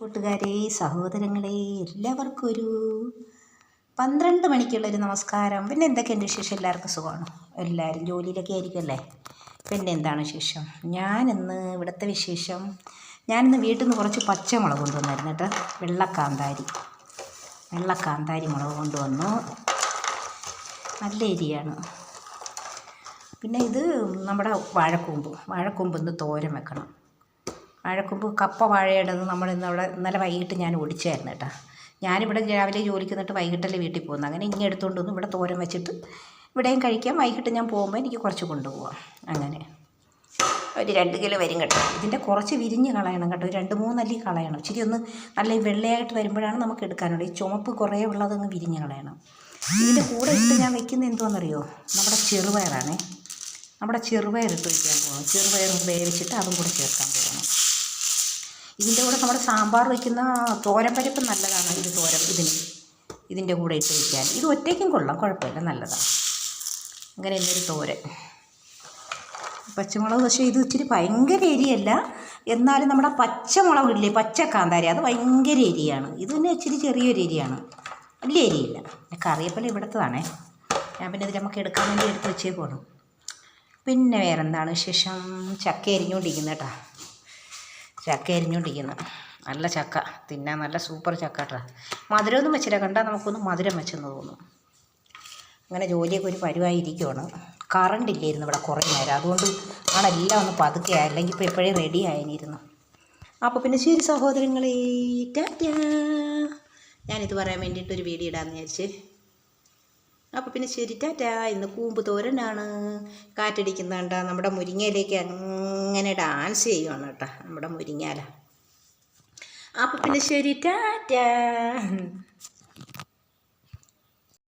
കൂട്ടുകാരെ, സഹോദരങ്ങളെ, എല്ലാവർക്കും ഒരു 12 മണിക്കുള്ളൊരു നമസ്കാരം. പിന്നെ എന്തൊക്കെയുണ്ട് വിശേഷം? എല്ലാവർക്കും സുഖമാണ്? എല്ലാവരും ജോലിയിലൊക്കെ ആയിരിക്കുമല്ലേ? പിന്നെ എന്താണ് വിശേഷം? ഞാനിന്ന് ഇവിടുത്തെ വിശേഷം, ഞാനിന്ന് വീട്ടിൽ നിന്ന് കുറച്ച് പച്ചമുളക് കൊണ്ടുവന്നായിരുന്നു കേട്ടോ. വെള്ളക്കാന്താരി മുളക് കൊണ്ടുവന്നു. നല്ല എരിയാണ്. പിന്നെ ഇത് നമ്മുടെ വാഴക്കൂമ്പ് ഇന്ന് തോരൻ വെക്കണം. വാഴക്കൂമ്പ് കപ്പ വാഴയുടേത് നമ്മളിന്ന് ഇന്നലെ വൈകിട്ട് ഞാൻ ഒടിച്ചായിരുന്നു കേട്ടോ. ഞാനിവിടെ രാവിലെ ജോലിക്ക് നിന്നിട്ട് വൈകിട്ടല്ലേ വീട്ടിൽ പോകുന്നത്. അങ്ങനെ ഇങ്ങനെ എടുത്തുകൊണ്ട് വന്ന് ഇവിടെ തോരൻ വെച്ചിട്ട് ഇവിടെയും കഴിക്കാം. വൈകിട്ട് ഞാൻ പോകുമ്പോൾ എനിക്ക് കുറച്ച് കൊണ്ടുപോകാം. അങ്ങനെ ഒരു 2 കിലോ വരും കേട്ടോ. ഇതിൻ്റെ കുറച്ച് വിരിഞ്ഞ് കളയണം കേട്ടോ. 2-3 അല്ലി കളയണം. ഇച്ചിരി ഒന്ന് നല്ല വെള്ളയായിട്ട് വരുമ്പോഴാണ് നമുക്ക് എടുക്കാനുള്ളത്. ഈ ചുമപ്പ് കുറേ ഉള്ളതങ്ങ് വിരിഞ്ഞ് കളയണം. ഇതിൻ്റെ കൂടെ ഇട്ട് ഞാൻ വെക്കുന്നത് എന്തുവാണെന്നറിയോ? നമ്മുടെ ചെറുപയറാണേ. നമ്മുടെ ചെറുപയർ ഇട്ട് വയ്ക്കാൻ പോകണം. ചെറുപയർ വേവിച്ചിട്ട് അതും കൂടെ ചേർക്കാൻ പോകണം. ഇതിൻ്റെ കൂടെ നമ്മുടെ സാമ്പാർ വയ്ക്കുന്ന തോരപ്പരിപ്പ് നല്ലതാണ്. ഇതിൻ്റെ കൂടെ ഇട്ട് വയ്ക്കാൻ. ഇത് ഒറ്റയ്ക്കും കൊള്ളാം, കുഴപ്പമില്ല, നല്ലതാണ്. അങ്ങനെ ഇന്നൊരു തോരൻ. പച്ചമുളക് പക്ഷേ ഇത് ഇച്ചിരി ഭയങ്കര എരിയല്ല. എന്നാലും നമ്മുടെ പച്ചമുളകില്ലേ, പച്ചക്കാന്താരി, അത് ഭയങ്കര എരിയാണ്. ഇത് പിന്നെ ഇച്ചിരി ചെറിയൊരു എരിയാണ്, വലിയ എരിയില്ല. കറിവേപ്പില ഇവിടുത്തതാണേ. ഞാൻ പിന്നെ ഇത് നമുക്ക് എടുക്കാൻ വേണ്ടി എടുത്ത് വെച്ചേ പോകണം. പിന്നെ വേറെന്താണ് വിശേഷം? ചക്ക അരിഞ്ഞുകൊണ്ടിരിക്കുന്നു കേട്ടോ. നല്ല ചക്ക തിന്നാൻ, നല്ല സൂപ്പർ ചക്ക കേട്ടോ. മധുരമൊന്നും വെച്ചില്ല, കണ്ടാൽ നമുക്കൊന്ന് മധുരം വെച്ചെന്ന് തോന്നും. അങ്ങനെ ജോലിയൊക്കെ ഒരു പരിവായിരിക്കുവാണ്. കറണ്ട് ഇല്ലായിരുന്നു ഇവിടെ കുറേ നേരം, അതുകൊണ്ട് ആണെല്ലാം ഒന്ന് പതുക്കെ, അല്ലെങ്കിൽ ഇപ്പോൾ എപ്പോഴേ റെഡി ആയിരുന്നു. അപ്പോൾ പിന്നെ ശരി സഹോദരങ്ങളെ, ടാറ്റാ. ഞാനിത് പറയാൻ വേണ്ടിയിട്ടൊരു വീഡിയോ ഇടാമെന്ന് വിചാരിച്ച്. അപ്പോൾ പിന്നെ ശരി, ടാറ്റാ. ഇന്ന് കൂമ്പ് തോരനാണ്. കാറ്റടിക്കുന്നുണ്ട. നമ്മുടെ മുരിങ്ങയിലേക്ക് അങ്ങനെ ഡാൻസ് ചെയ്യുവാണ് കേട്ടോ, നമ്മുടെ മുരിങ്ങയില. അപ്പോൾ പിന്നെ ശരി, ടാറ്റാ.